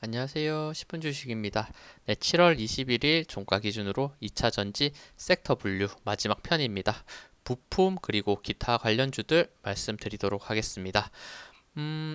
안녕하세요. 10분 주식입니다. 네, 7월 21일 종가 기준으로 2차 전지 섹터 분류 마지막 편입니다. 부품 그리고 기타 관련주들 말씀드리도록 하겠습니다.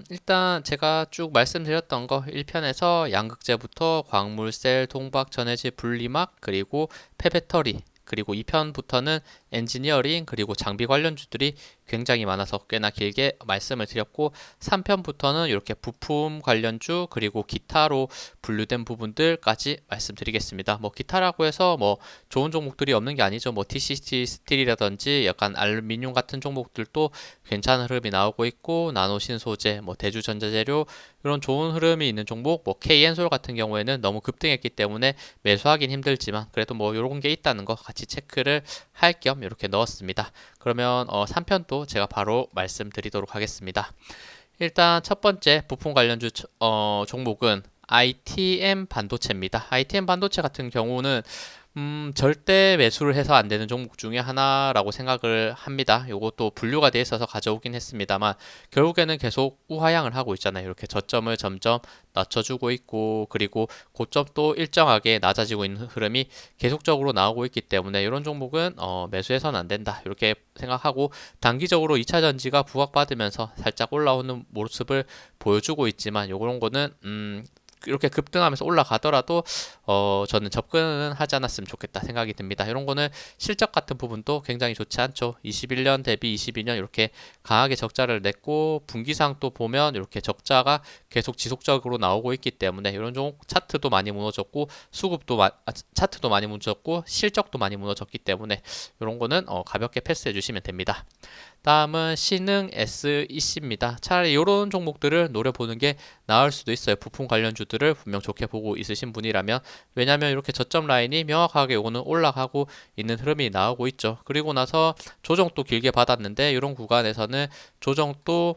일단 제가 쭉 말씀드렸던 거 1편에서 양극재부터 광물셀, 동박, 전해질, 분리막, 그리고 폐배터리, 그리고 2편부터는 엔지니어링, 그리고 장비 관련주들이 굉장히 많아서 꽤나 길게 말씀을 드렸고 3편부터는 이렇게 부품 관련주 그리고 기타로 분류된 부분들까지 말씀드리겠습니다. 뭐 기타라고 해서 뭐 좋은 종목들이 없는 게 아니죠. 뭐 TCT 스틸이라든지 약간 알루미늄 같은 종목들도 괜찮은 흐름이 나오고 있고 나노신소재, 뭐 대주전자재료 이런 좋은 흐름이 있는 종목, 뭐 K엔솔 같은 경우에는 너무 급등했기 때문에 매수하긴 힘들지만 그래도 뭐 이런 게 있다는 거 같이 체크를 할 겸 이렇게 넣었습니다. 그러면 3편도 제가 바로 말씀드리도록 하겠습니다. 일단 첫 번째 부품 관련주 종목은 ITM 반도체입니다. ITM 반도체 같은 경우는 절대 매수를 해서 안 되는 종목 중에 하나라고 생각을 합니다. 요것도 분류가 돼 있어서 가져오긴 했습니다만 결국에는 계속 우하향을 하고 있잖아요. 이렇게 저점을 점점 낮춰주고 있고 그리고 고점도 일정하게 낮아지고 있는 흐름이 계속적으로 나오고 있기 때문에 이런 종목은 매수해서는 안 된다. 이렇게 생각하고 단기적으로 2차 전지가 부각받으면서 살짝 올라오는 모습을 보여주고 있지만 요런 거는 이렇게 급등하면서 올라가더라도 저는 접근은 하지 않았으면 좋겠다 생각이 듭니다. 이런 거는 실적 같은 부분도 굉장히 좋지 않죠. 21년 대비 22년 이렇게 강하게 적자를 냈고 분기상 또 보면 이렇게 적자가 계속 지속적으로 나오고 있기 때문에 이런 종 차트도 많이 무너졌고 차트도 많이 무너졌고 실적도 많이 무너졌기 때문에 이런 거는 가볍게 패스해 주시면 됩니다. 다음은 신흥 SEC입니다. 차라리 이런 종목들을 노려보는 게 나을 수도 있어요. 부품 관련주들을 분명 좋게 보고 있으신 분이라면. 왜냐하면 이렇게 저점 라인이 명확하게 요거는 올라가고 있는 흐름이 나오고 있죠. 그리고 나서 조정도 길게 받았는데 이런 구간에서는 조정도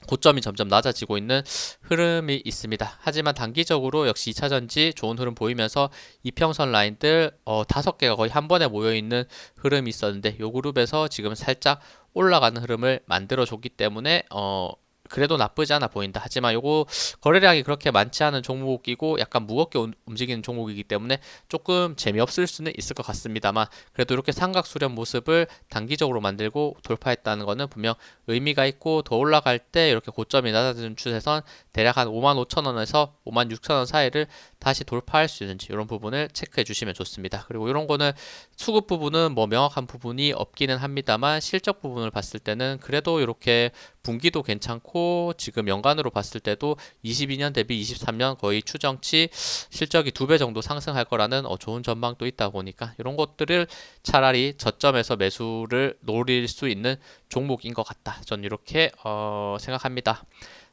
고점이 점점 낮아지고 있는 흐름이 있습니다. 하지만 단기적으로 역시 2차 전지 좋은 흐름 보이면서 이평선 라인들 5개가 거의 한 번에 모여 있는 흐름이 있었는데 요 그룹에서 지금 살짝 올라가는 흐름을 만들어 줬기 때문에 그래도 나쁘지 않아 보인다. 하지만 요거 거래량이 그렇게 많지 않은 종목이고 약간 무겁게 움직이는 종목이기 때문에 조금 재미없을 수는 있을 것 같습니다만 그래도 이렇게 삼각 수렴 모습을 단기적으로 만들고 돌파했다는 것은 분명 의미가 있고 더 올라갈 때 이렇게 고점이 낮아지는 추세선 대략 한 5만 5천 원에서 5만 6천 원 사이를 다시 돌파할 수 있는지 이런 부분을 체크해 주시면 좋습니다. 그리고 이런 거는 수급 부분은 뭐 명확한 부분이 없기는 합니다만 실적 부분을 봤을 때는 그래도 이렇게 분기도 괜찮고 지금 연간으로 봤을 때도 22년 대비 23년 거의 추정치 실적이 2배 정도 상승할 거라는 좋은 전망도 있다 보니까 이런 것들을 차라리 저점에서 매수를 노릴 수 있는 종목인 것 같다. 전 이렇게 생각합니다.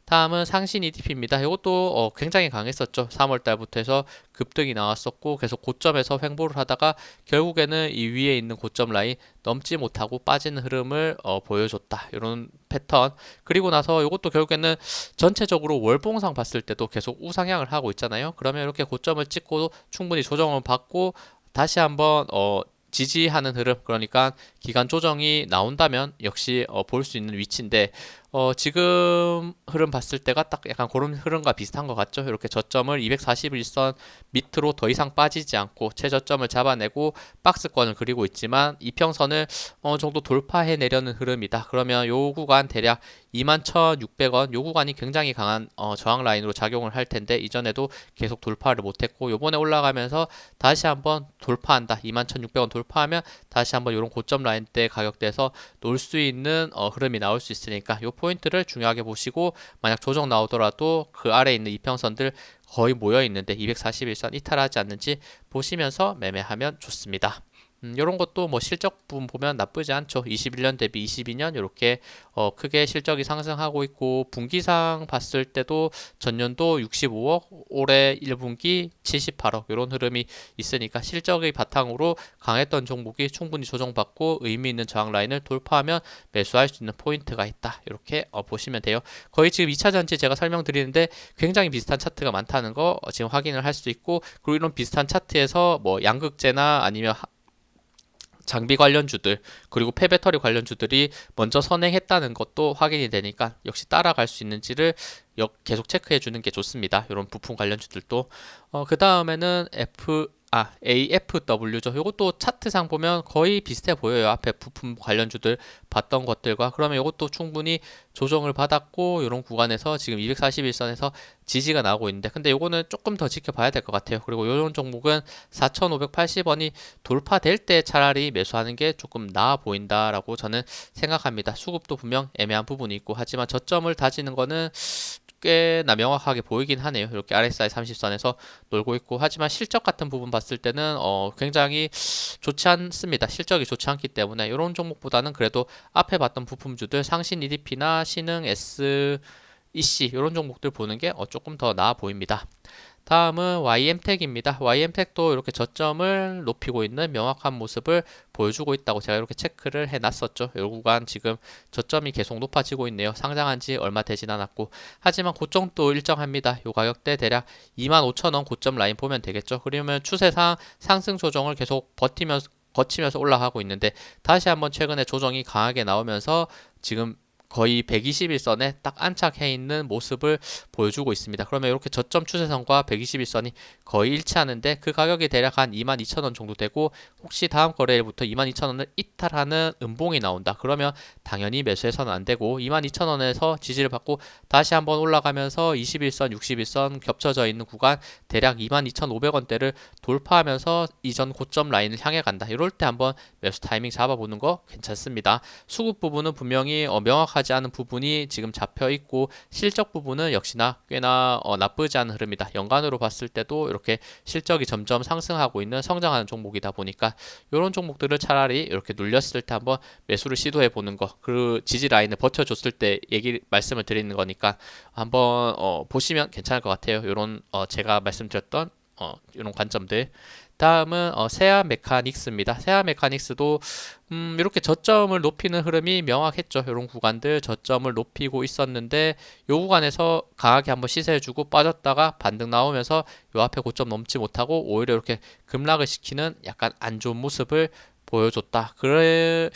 다음은 상신 EDP입니다. 이것도 굉장히 강했었죠. 3월 달부터 해서 급등이 나왔었고 계속 고점에서 횡보를 하다가 결국에는 이 위에 있는 고점 라인 넘지 못하고 빠지는 흐름을 보여줬다. 이런 패턴. 그리고 나서 이것도 결국에는 전체적으로 월봉상 봤을 때도 계속 우상향을 하고 있잖아요. 그러면 이렇게 고점을 찍고 충분히 조정을 받고 다시 한번 지지하는 흐름, 그러니까 기간 조정이 나온다면 역시 볼 수 있는 위치인데 지금 흐름 봤을 때가 딱 약간 그런 흐름과 비슷한 것 같죠. 이렇게 저점을 241선 밑으로 더 이상 빠지지 않고 최저점을 잡아내고 박스권을 그리고 있지만 이평선을 어느 정도 돌파해 내려는 흐름이다. 그러면 요 구간 대략 21,600원 요 구간이 굉장히 강한 저항 라인으로 작용을 할 텐데 이전에도 계속 돌파를 못했고 요번에 올라가면서 다시 한번 돌파한다. 21,600원 돌파하면 다시 한번 이런 고점 라인대 가격대에서 놀 수 있는 흐름이 나올 수 있으니까 요 포인트를 중요하게 보시고 만약 조정 나오더라도 그 아래에 있는 이평선들 거의 모여 있는데 241선 이탈하지 않는지 보시면서 매매하면 좋습니다. 이런 것도 뭐 실적 부분 보면 나쁘지 않죠. 21년 대비 22년 이렇게 크게 실적이 상승하고 있고 분기상 봤을 때도 전년도 65억, 올해 1분기 78억 이런 흐름이 있으니까 실적의 바탕으로 강했던 종목이 충분히 조정받고 의미 있는 저항 라인을 돌파하면 매수할 수 있는 포인트가 있다. 이렇게 보시면 돼요. 거의 지금 2차 전지 제가 설명드리는데 굉장히 비슷한 차트가 많다는 거 지금 확인을 할 수 있고 그리고 이런 비슷한 차트에서 뭐 양극재나 아니면 장비 관련주들 그리고 폐배터리 관련주들이 먼저 선행했다는 것도 확인이 되니까 역시 따라갈 수 있는지를 계속 체크해 주는 게 좋습니다. 이런 부품 관련주들도 그 다음에는 AFW죠. 이것도 차트상 보면 거의 비슷해 보여요. 앞에 부품 관련주들 봤던 것들과. 그러면 이것도 충분히 조정을 받았고 이런 구간에서 지금 241선에서 지지가 나오고 있는데, 근데 이거는 조금 더 지켜봐야 될 것 같아요. 그리고 이런 종목은 4,580원이 돌파될 때 차라리 매수하는 게 조금 나아 보인다라고 저는 생각합니다. 수급도 분명 애매한 부분이 있고, 하지만 저점을 다지는 거는 꽤나 명확하게 보이긴 하네요. 이렇게 RSI 30선에서 놀고 있고, 하지만 실적 같은 부분 봤을 때는 굉장히 좋지 않습니다. 실적이 좋지 않기 때문에 이런 종목보다는 그래도 앞에 봤던 부품주들 상신 EDP나 신흥 SEC 이런 종목들 보는 게 조금 더 나아 보입니다. 다음은 YM택입니다. YM택도 이렇게 저점을 높이고 있는 명확한 모습을 보여주고 있다고 제가 이렇게 체크를 해놨었죠. 이 구간 지금 저점이 계속 높아지고 있네요. 상장한 지 얼마 되진 않았고, 하지만 고점도 일정합니다. 이 가격대 대략 25,000원 고점 라인 보면 되겠죠. 그러면 추세상 상승 조정을 계속 거치면서 올라가고 있는데, 다시 한번 최근에 조정이 강하게 나오면서 지금 거의 121선에 딱 안착해 있는 모습을 보여주고 있습니다. 그러면 이렇게 저점 추세선과 121선이 거의 일치하는데, 그 가격이 대략 한 22,000원 정도 되고, 혹시 다음 거래일부터 22,000원을 이탈하는 음봉이 나온다. 그러면 당연히 매수해서는 안 되고 22,000원에서 지지를 받고 다시 한번 올라가면서 21선, 61선 겹쳐져 있는 구간 대략 22,500원대를 돌파하면서 이전 고점 라인을 향해 간다. 이럴 때 한번 매수 타이밍 잡아보는 거 괜찮습니다. 수급 부분은 분명히 명확하지 않은 부분이 지금 잡혀 있고, 실적 부분은 역시나 꽤나 나쁘지 않은 흐름이다. 연간으로 봤을 때도 이렇게 실적이 점점 상승하고 있는 성장하는 종목이다 보니까 이런 종목들을 차라리 이렇게 눌렸을 때 한번 매수를 시도해 보는 거, 그 지지 라인을 버텨줬을 때 말씀을 드리는 거니까 한번 보시면 괜찮을 것 같아요. 이런 제가 말씀드렸던 이런 관점들. 다음은 세아 메카닉스입니다. 세아 메카닉스도 이렇게 저점을 높이는 흐름이 명확했죠. 이런 구간들 저점을 높이고 있었는데, 이 구간에서 강하게 한번 시세해주고 빠졌다가 반등 나오면서 이 앞에 고점 넘지 못하고 오히려 이렇게 급락을 시키는 약간 안 좋은 모습을 보여줬다. 그래,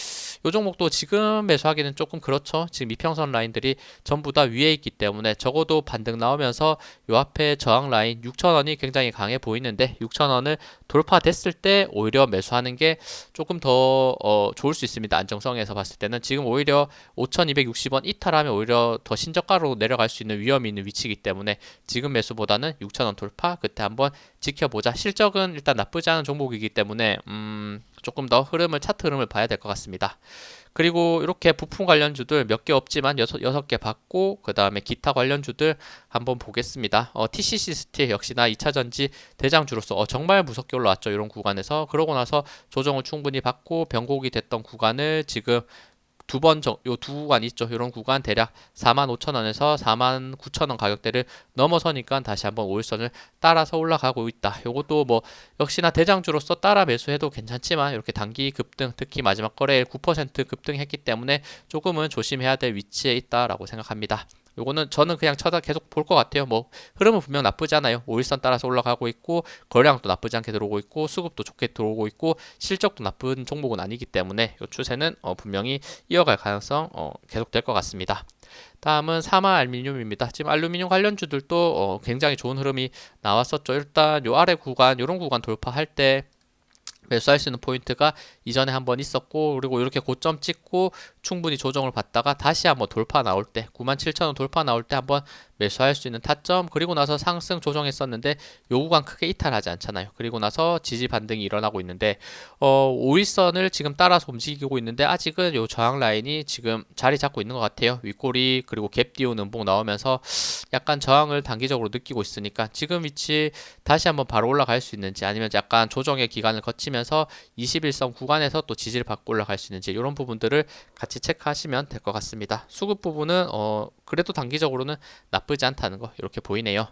요 종목도 지금 매수하기는 조금 그렇죠. 지금 이평선 라인들이 전부 다 위에 있기 때문에 적어도 반등 나오면서 요 앞에 저항 라인 6,000원이 굉장히 강해 보이는데, 6,000원을 돌파됐을 때 오히려 매수하는 게 조금 더 좋을 수 있습니다. 안정성에서 봤을 때는 지금 오히려 5,260원 이탈하면 오히려 더 신저가로 내려갈 수 있는 위험이 있는 위치이기 때문에 지금 매수보다는 6,000원 돌파 그때 한번 지켜보자. 실적은 일단 나쁘지 않은 종목이기 때문에 조금 더 차트 흐름을 봐야 될 것 같습니다. 그리고 이렇게 부품 관련주들 몇 개 없지만 여섯 개 봤고, 그 다음에 기타 관련주들 한번 보겠습니다. TCC 스틸 역시나 2차전지 대장주로서 정말 무섭게 올라왔죠. 이런 구간에서. 그러고 나서 조정을 충분히 받고 변곡이 됐던 구간을 지금 요 두 구간 있죠. 이런 구간 대략 45,000원에서 49,000원 가격대를 넘어서니까 다시 한번 5일선을 따라서 올라가고 있다. 요것도 뭐 역시나 대장주로서 따라 매수해도 괜찮지만 이렇게 단기 급등, 특히 마지막 거래일 9% 급등했기 때문에 조금은 조심해야 될 위치에 있다라고 생각합니다. 요거는 저는 그냥 계속 볼 것 같아요. 뭐 흐름은 분명 나쁘지 않아요. 5일선 따라서 올라가고 있고, 거래량도 나쁘지 않게 들어오고 있고, 수급도 좋게 들어오고 있고, 실적도 나쁜 종목은 아니기 때문에 이 추세는 분명히 이어갈 가능성 계속 될 것 같습니다. 다음은 사마 알루미늄입니다. 지금 알루미늄 관련주들도 굉장히 좋은 흐름이 나왔었죠. 일단 요 아래 구간, 요런 구간 돌파할 때 매수할 수 있는 포인트가 이전에 한번 있었고, 그리고 이렇게 고점 찍고 충분히 조정을 받다가 다시 한번 돌파 나올 때 97,000원 돌파 나올 때 한번 매수할 수 있는 타점, 그리고 나서 상승 조정했었는데 요 구간 크게 이탈하지 않잖아요. 그리고 나서 지지 반등이 일어나고 있는데 5일선을 지금 따라서 움직이고 있는데 아직은 요 저항 라인이 지금 자리 잡고 있는 것 같아요. 윗꼬리 그리고 갭 띄운 음봉 나오면서 약간 저항을 단기적으로 느끼고 있으니까 지금 위치 다시 한번 바로 올라갈 수 있는지, 아니면 약간 조정의 기간을 거치면서 21선 구간에서 또 지지를 받고 올라갈 수 있는지, 이런 부분들을 같이 체크하시면 될 것 같습니다. 수급 부분은 그래도 단기적으로는 나쁘지 않다는 거 이렇게 보이네요.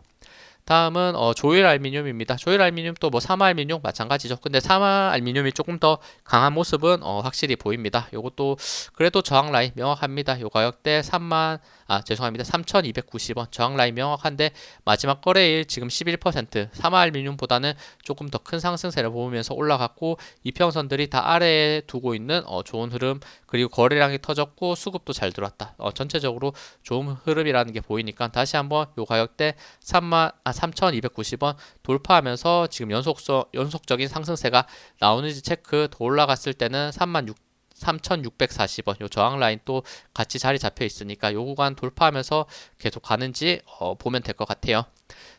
다음은 조일 알미늄입니다. 조일 알미늄도 뭐 사마 알미늄 마찬가지죠. 근데 사마 알미늄이 조금 더 강한 모습은 확실히 보입니다. 요것도 그래도 저항 라인 명확합니다. 요 가격대 3,290원 저항 라인 명확한데 마지막 거래일 지금 11% 사마 알미늄보다는 조금 더 큰 상승세를 보이면서 올라갔고 이평선들이 다 아래에 두고 있는 좋은 흐름, 그리고 거래량이 터졌고 수급도 잘 들어왔다. 전체적으로 좋은 흐름이라는 게 보이니까 다시 한번 요 가격대 3,290원 돌파하면서 지금 연속적인 상승세가 나오는지 체크. 더 올라갔을 때는 3,640원 요 저항 라인 또 같이 자리 잡혀 있으니까 요 구간 돌파하면서 계속 가는지 보면 될 것 같아요.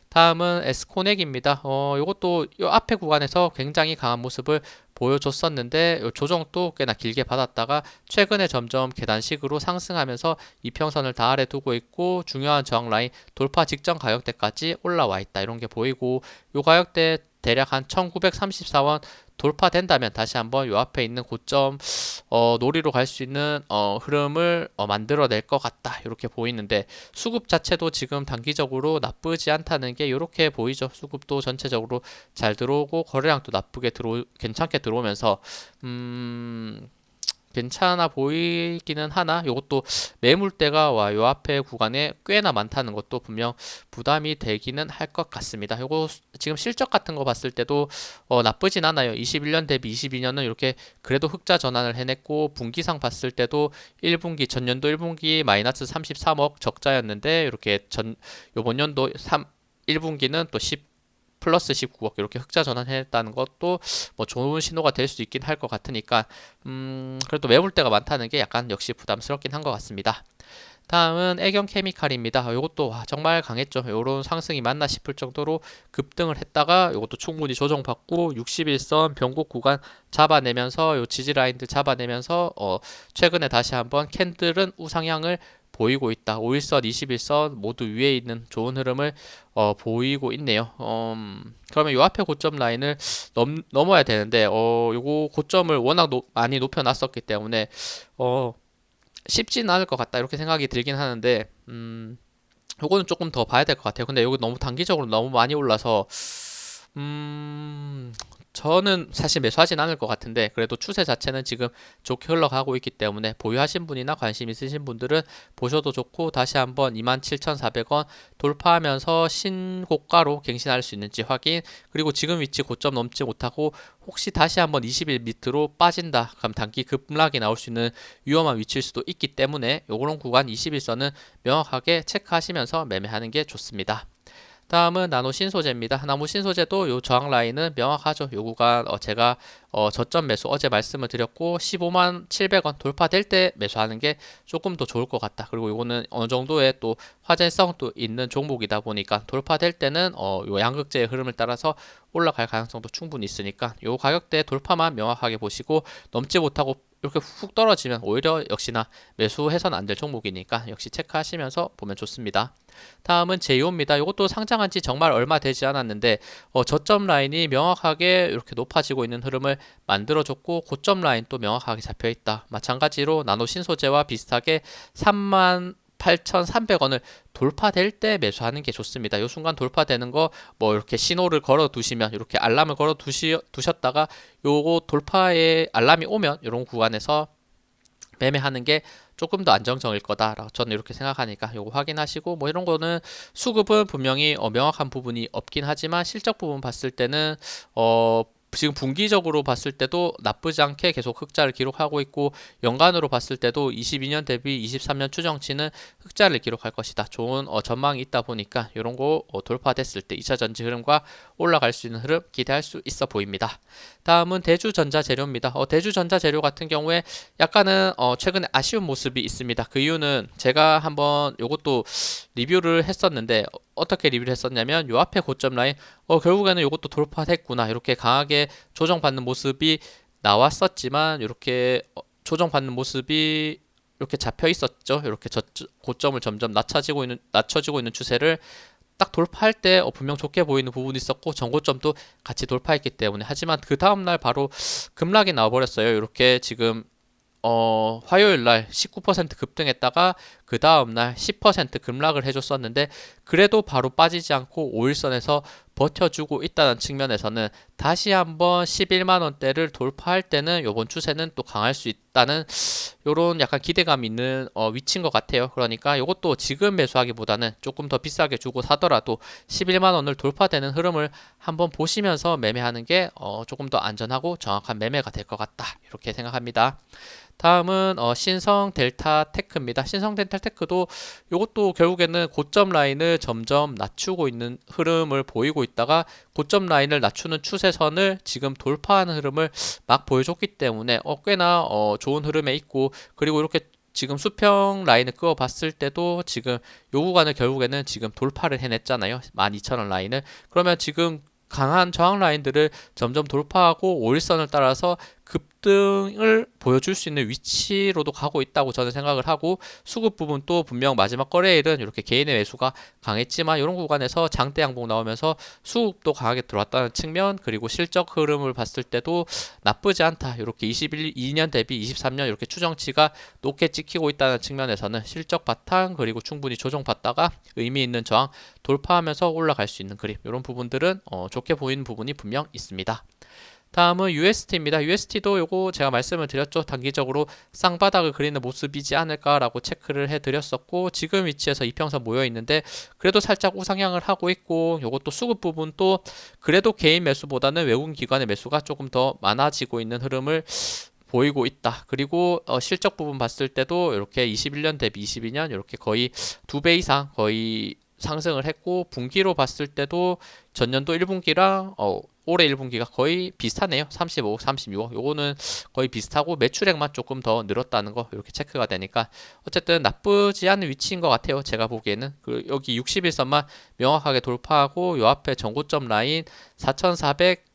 다음은 에스코넥입니다. 요것도 요 앞에 구간에서 굉장히 강한 모습을 보여줬었는데 요 조정도 꽤나 길게 받았다가 최근에 점점 계단식으로 상승하면서 이평선을 다 아래 두고 있고 중요한 저항 라인 돌파 직전 가격대까지 올라와 있다. 이런 게 보이고 요 가격대 대략 한 1934원 돌파된다면 다시 한번 요 앞에 있는 고점 놀이로 갈 수 있는 흐름을 만들어낼 것 같다. 이렇게 보이는데 수급 자체도 지금 단기적으로 나쁘지 않다는 게 이렇게 보이죠. 수급도 전체적으로 잘 들어오고 거래량도 괜찮게 들어오면서 괜찮아 보이기는 하나 요것도 매물대가 요 앞에 구간에 꽤나 많다는 것도 분명 부담이 되기는 할 것 같습니다. 요거 지금 실적 같은 거 봤을 때도 나쁘진 않아요. 21년 대비 22년은 이렇게 그래도 흑자 전환을 해냈고 분기상 봤을 때도 1분기 전년도 1분기 마이너스 33억 적자였는데 이렇게 요번 연도 1분기는 또 10 플러스 19억 이렇게 흑자 전환했다는 것도 뭐 좋은 신호가 될 수 있긴 할 것 같으니까 그래도 매물대가 많다는 게 약간 역시 부담스럽긴 한 것 같습니다. 다음은 애경 케미칼입니다. 이것도 정말 강했죠. 이런 상승이 맞나 싶을 정도로 급등을 했다가 이것도 충분히 조정받고 61선 변곡 구간 잡아내면서 요 지지 라인들 잡아내면서 최근에 다시 한번 캔들은 우상향을 보이고 있다. 5일선, 21선 모두 위에 있는 좋은 흐름을 보이고 있네요. 그러면 요 앞에 고점 라인을 넘어야 되는데 요거 고점을 워낙 많이 높여놨었기 때문에 쉽지는 않을 것 같다 이렇게 생각이 들긴 하는데 요거는 조금 더 봐야 될 것 같아요. 근데 여기 너무 단기적으로 너무 많이 올라서 저는 사실 매수하진 않을 것 같은데 그래도 추세 자체는 지금 좋게 흘러가고 있기 때문에 보유하신 분이나 관심 있으신 분들은 보셔도 좋고 다시 한번 27,400원 돌파하면서 신고가로 갱신할 수 있는지 확인, 그리고 지금 위치 고점 넘지 못하고 혹시 다시 한번 20일 밑으로 빠진다 그럼 단기 급락이 나올 수 있는 위험한 위치일 수도 있기 때문에 요런 구간 21선은 명확하게 체크하시면서 매매하는 게 좋습니다. 다음은 나노 신소재입니다. 나노 신소재도 요 저항 라인은 명확하죠. 요 구간 제가 저점 매수 어제 말씀을 드렸고 15만 700원 돌파될 때 매수하는 게 조금 더 좋을 것 같다. 그리고 요거는 어느 정도의 또 화제성도 있는 종목이다 보니까 돌파될 때는 요 양극재의 흐름을 따라서 올라갈 가능성도 충분히 있으니까 요 가격대 돌파만 명확하게 보시고 넘지 못하고 이렇게 훅 떨어지면 오히려 역시나 매수해서는 안 될 종목이니까 역시 체크하시면서 보면 좋습니다. 다음은 제이오입니다. 이것도 상장한 지 정말 얼마 되지 않았는데 저점 라인이 명확하게 이렇게 높아지고 있는 흐름을 만들어줬고 고점 라인 또 명확하게 잡혀있다. 마찬가지로 나노 신소재와 비슷하게 38,300원을 돌파될 때 매수하는 게 좋습니다. 이 순간 돌파되는 거 뭐 이렇게 신호를 걸어 두시면 이렇게 알람을 걸어 두셨다가 요거 돌파에 알람이 오면 이런 구간에서 매매하는 게 조금 더 안정적일 거다라고 저는 이렇게 생각하니까 요거 확인하시고, 뭐 이런 거는 수급은 분명히 명확한 부분이 없긴 하지만 실적 부분 봤을 때는 지금 분기적으로 봤을 때도 나쁘지 않게 계속 흑자를 기록하고 있고 연간으로 봤을 때도 22년 대비 23년 추정치는 흑자를 기록할 것이다. 좋은 전망이 있다 보니까 이런 거 돌파됐을 때 2차 전지 흐름과 올라갈 수 있는 흐름 기대할 수 있어 보입니다. 다음은 대주전자재료입니다. 대주전자재료 같은 경우에 약간은 최근에 아쉬운 모습이 있습니다. 그 이유는 제가 한번 요것도 리뷰를 했었는데 어떻게 리뷰를 했었냐면 요 앞에 고점 라인 결국에는 요것도 돌파했구나 이렇게 강하게 조정받는 모습이 나왔었지만 이렇게 조정받는 모습이 이렇게 잡혀 있었죠. 이렇게 고점을 점점 낮춰지고 있는 추세를 딱 돌파할 때 분명 좋게 보이는 부분이 있었고 전고점도 같이 돌파했기 때문에, 하지만 그 다음날 바로 급락이 나와버렸어요. 이렇게 지금 화요일 날 19% 급등했다가 그 다음 날 10% 급락을 해줬었는데 그래도 바로 빠지지 않고 5일선에서 버텨주고 있다는 측면에서는 다시 한번 11만 원대를 돌파할 때는 요번 추세는 또 강할 수 있다는 요런 약간 기대감 있는 위치인 것 같아요. 그러니까 요것도 지금 매수하기보다는 조금 더 비싸게 주고 사더라도 11만 원을 돌파되는 흐름을 한번 보시면서 매매하는 게 조금 더 안전하고 정확한 매매가 될 것 같다. 이렇게 생각합니다. 다음은 신성 델타 테크입니다. 신성 델타 테크도 이것도 결국에는 고점 라인을 점점 낮추고 있는 흐름을 보이고 있다가 고점 라인을 낮추는 추세선을 지금 돌파하는 흐름을 막 보여줬기 때문에 꽤나 좋은 흐름에 있고, 그리고 이렇게 지금 수평 라인을 그어 봤을 때도 지금 요 구간을 결국에는 지금 돌파를 해냈잖아요. 12,000원 라인을. 그러면 지금 강한 저항 라인들을 점점 돌파하고 5일선을 따라서 급등을 보여줄 수 있는 위치로도 가고 있다고 저는 생각을 하고, 수급 부분도 분명 마지막 거래일은 이렇게 개인의 매수가 강했지만 이런 구간에서 장대 양봉 나오면서 수급도 강하게 들어왔다는 측면, 그리고 실적 흐름을 봤을 때도 나쁘지 않다. 이렇게 22년 대비 23년 이렇게 추정치가 높게 찍히고 있다는 측면에서는 실적 바탕 그리고 충분히 조정받다가 의미 있는 저항 돌파하면서 올라갈 수 있는 그림, 이런 부분들은 좋게 보이는 부분이 분명 있습니다. 다음은 UST입니다. UST도 요거 제가 말씀을 드렸죠. 단기적으로 쌍바닥을 그리는 모습이지 않을까라고 체크를 해드렸었고, 지금 위치에서 이평선 모여 있는데 그래도 살짝 우상향을 하고 있고, 요것도 수급 부분 또 그래도 개인 매수보다는 외국인 기관의 매수가 조금 더 많아지고 있는 흐름을 보이고 있다. 그리고 실적 부분 봤을 때도 이렇게 21년 대비 22년 이렇게 거의 2배 이상 거의 상승을 했고, 분기로 봤을 때도 전년도 1분기랑 올해 1분기가 거의 비슷하네요. 35억, 36억. 요거는 거의 비슷하고 매출액만 조금 더 늘었다는 거 이렇게 체크가 되니까 어쨌든 나쁘지 않은 위치인 것 같아요. 제가 보기에는. 여기 60일선만 명확하게 돌파하고 요 앞에 전고점 라인 4,400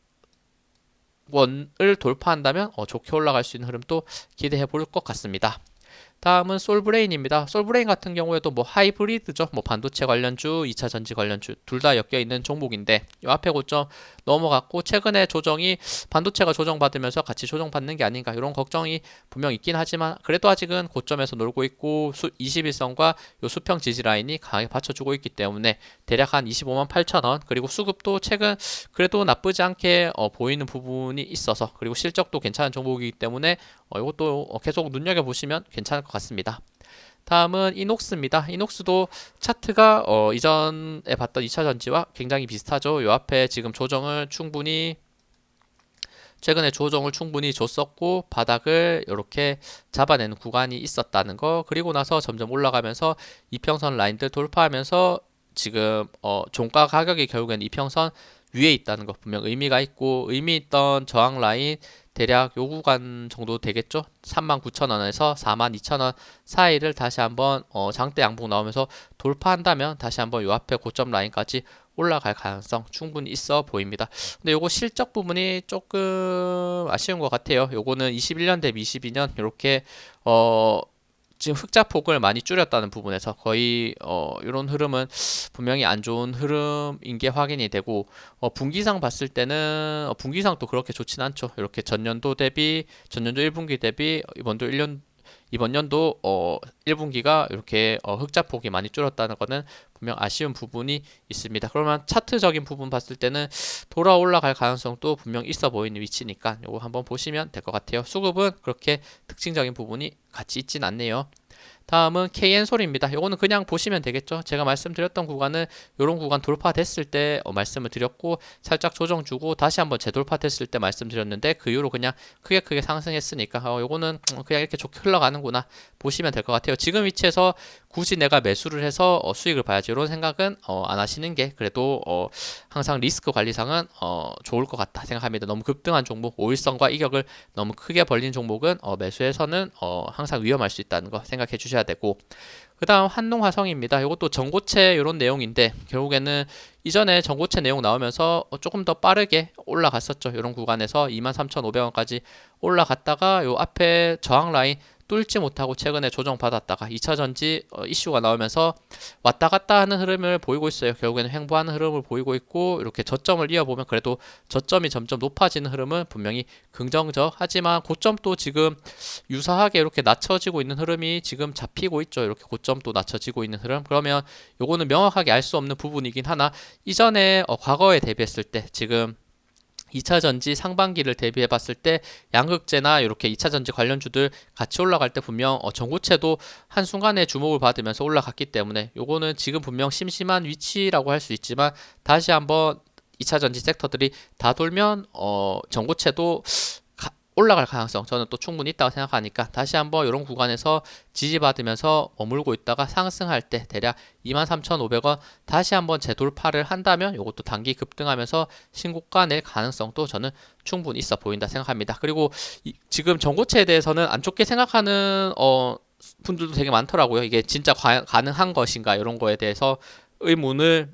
원을 돌파한다면 좋게 올라갈 수 있는 흐름도 기대해 볼 것 같습니다. 다음은 솔브레인입니다. 솔브레인 같은 경우에도 뭐 하이브리드죠. 뭐 반도체 관련주, 2차 전지 관련주 둘 다 엮여 있는 종목인데 이 앞에 고점 넘어갔고, 최근에 조정이 반도체가 조정받으면서 같이 조정받는 게 아닌가 이런 걱정이 분명 있긴 하지만 그래도 아직은 고점에서 놀고 있고 21선과 요 수평 지지 라인이 강하게 받쳐주고 있기 때문에 대략 한 25만 8천 원, 그리고 수급도 최근 그래도 나쁘지 않게 보이는 부분이 있어서, 그리고 실적도 괜찮은 종목이기 때문에 이것도 계속 눈여겨보시면 괜찮을 것 같습니다. 다음은 이녹스입니다. 이녹스도 차트가 이전에 봤던 2차 전지와 굉장히 비슷하죠. 요 앞에 지금 조정을 충분히 최근에 조정을 충분히 줬었고 바닥을 이렇게 잡아내는 구간이 있었다는 거, 그리고 나서 점점 올라가면서 이평선 라인들 돌파하면서 지금 종가 가격이 결국에는 이평선 위에 있다는 거 분명 의미가 있고, 의미 있던 저항 라인 대략 요 구간 정도 되겠죠. 39,000원에서 42,000원 사이를 다시 한번 장대 양봉 나오면서 돌파한다면 다시 한번 요 앞에 고점 라인까지 올라갈 가능성 충분히 있어 보입니다. 근데 요거 실적 부분이 조금 아쉬운 것 같아요. 요거는 21년 대비 22년 이렇게 지금 흑자폭을 많이 줄였다는 부분에서 거의 이런 흐름은 분명히 안 좋은 흐름인 게 확인이 되고, 분기상 봤을 때는 분기상도 그렇게 좋진 않죠. 이렇게 전년도 대비 전년도 1분기 대비 이번 연도 1분기가 이렇게 흑자폭이 많이 줄었다는 것은 분명 아쉬운 부분이 있습니다. 그러면 차트적인 부분 봤을 때는 돌아 올라갈 가능성도 분명 있어 보이는 위치니까 이거 한번 보시면 될 것 같아요. 수급은 그렇게 특징적인 부분이 같이 있진 않네요. 다음은 KN솔입니다. 이거는 그냥 보시면 되겠죠. 제가 말씀드렸던 구간은 이런 구간 돌파됐을 때 말씀을 드렸고, 살짝 조정 주고 다시 한번 재돌파됐을 때 말씀드렸는데 그 이후로 그냥 크게 상승했으니까 이거는 그냥 이렇게 좋게 흘러가는구나 보시면 될 것 같아요. 지금 위치에서 굳이 내가 매수를 해서 수익을 봐야지 이런 생각은 안 하시는 게 그래도 항상 리스크 관리상은 좋을 것 같다 생각합니다. 너무 급등한 종목, 5일선과 이격을 너무 크게 벌린 종목은 매수해서는 항상 위험할 수 있다는 거 생각해 주셔야 되고, 그 다음 한농화성입니다. 이것도 전고체 이런 내용인데 결국에는 이전에 전고체 내용 나오면서 조금 더 빠르게 올라갔었죠. 이런 구간에서 23,500원까지 올라갔다가 요 앞에 저항 라인 뚫지 못하고 최근에 조정받았다가 2차 전지 이슈가 나오면서 왔다 갔다 하는 흐름을 보이고 있어요. 결국에는 횡보하는 흐름을 보이고 있고, 이렇게 저점을 이어보면 그래도 저점이 점점 높아지는 흐름은 분명히 긍정적. 하지만 고점도 지금 유사하게 이렇게 낮춰지고 있는 흐름이 지금 잡히고 있죠. 이렇게 고점도 낮춰지고 있는 흐름. 그러면 요거는 명확하게 알 수 없는 부분이긴 하나, 이전에 과거에 대비했을 때 지금 2차 전지 상반기를 대비해 봤을 때 양극재나 이렇게 2차 전지 관련주들 같이 올라갈 때 분명 전고체도 한순간에 주목을 받으면서 올라갔기 때문에 요거는 지금 분명 심심한 위치라고 할 수 있지만, 다시 한번 2차 전지 섹터들이 다 돌면 전고체도 올라갈 가능성 저는 또 충분히 있다고 생각하니까, 다시 한번 이런 구간에서 지지받으면서 머물고 있다가 상승할 때 대략 23,500원 다시 한번 재돌파를 한다면 이것도 단기 급등하면서 신고가 낼 가능성도 저는 충분히 있어 보인다 생각합니다. 그리고 지금 전고체에 대해서는 안 좋게 생각하는 분들도 되게 많더라고요. 이게 진짜 가능한 것인가, 이런 거에 대해서 의문을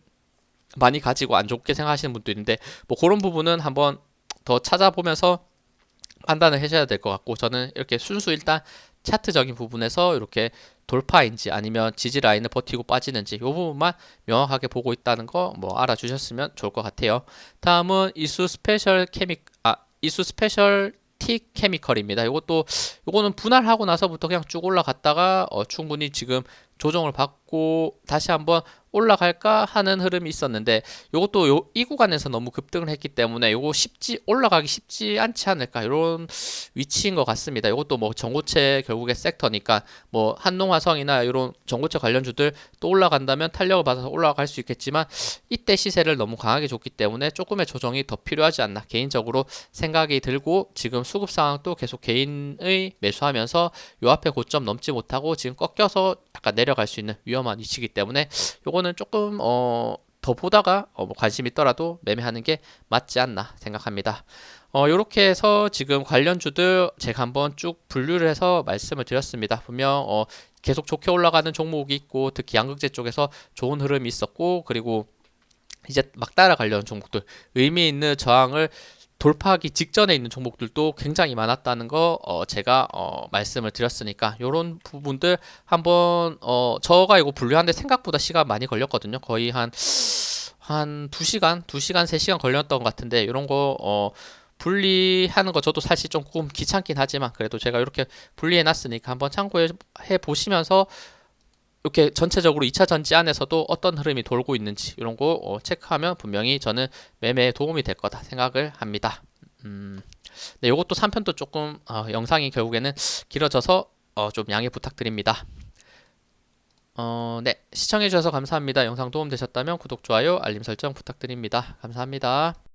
많이 가지고 안 좋게 생각하시는 분도 있는데, 뭐 그런 부분은 한번 더 찾아보면서 판단을 하셔야 될 것 같고, 저는 이렇게 순수 일단 차트적인 부분에서 이렇게 돌파인지 아니면 지지 라인을 버티고 빠지는지 이 부분만 명확하게 보고 있다는 거 뭐 알아주셨으면 좋을 것 같아요. 다음은 이수 스페셜 티 케미컬입니다. 요거는 분할하고 나서부터 그냥 쭉 올라갔다가 충분히 지금 조정을 받고 다시 한번 올라갈까 하는 흐름이 있었는데, 요것도 이 구간에서 너무 급등을 했기 때문에 요거 올라가기 쉽지 않지 않을까, 이런 위치인 것 같습니다. 요것도 뭐 전고체 결국에 섹터니까 뭐 한농화성이나 이런 전고체 관련주들 또 올라간다면 탄력을 받아서 올라갈 수 있겠지만, 이때 시세를 너무 강하게 줬기 때문에 조금의 조정이 더 필요하지 않나 개인적으로 생각이 들고, 지금 수급 상황도 계속 개인의 매수하면서 요 앞에 고점 넘지 못하고 지금 꺾여서 약간 내려갈 수 있는 위험한 위치이기 때문에 요거는 조금 더 보다가 뭐 관심 있더라도 매매하는 게 맞지 않나 생각합니다. 요렇게 해서 지금 관련주들 제가 한번 쭉 분류를 해서 말씀을 드렸습니다. 분명 계속 좋게 올라가는 종목이 있고, 특히 양극재 쪽에서 좋은 흐름이 있었고, 그리고 이제 막 따라가려는 종목들, 의미 있는 저항을 돌파하기 직전에 있는 종목들도 굉장히 많았다는 거 제가 말씀을 드렸으니까, 요런 부분들 한번 저가 이거 분류하는데 생각보다 시간 많이 걸렸거든요. 거의 한 2시간, 3시간 걸렸던 것 같은데, 요런 거 분리하는 거 저도 사실 조금 귀찮긴 하지만 그래도 제가 이렇게 분리해 놨으니까 한번 참고해 보시면서 이렇게 전체적으로 2차 전지 안에서도 어떤 흐름이 돌고 있는지 이런 거 체크하면 분명히 저는 매매에 도움이 될 거다 생각을 합니다. 네, 요것도 3편도 조금 영상이 결국에는 길어져서 좀 양해 부탁드립니다. 네, 시청해주셔서 감사합니다. 영상 도움 되셨다면 구독, 좋아요, 알림 설정 부탁드립니다. 감사합니다.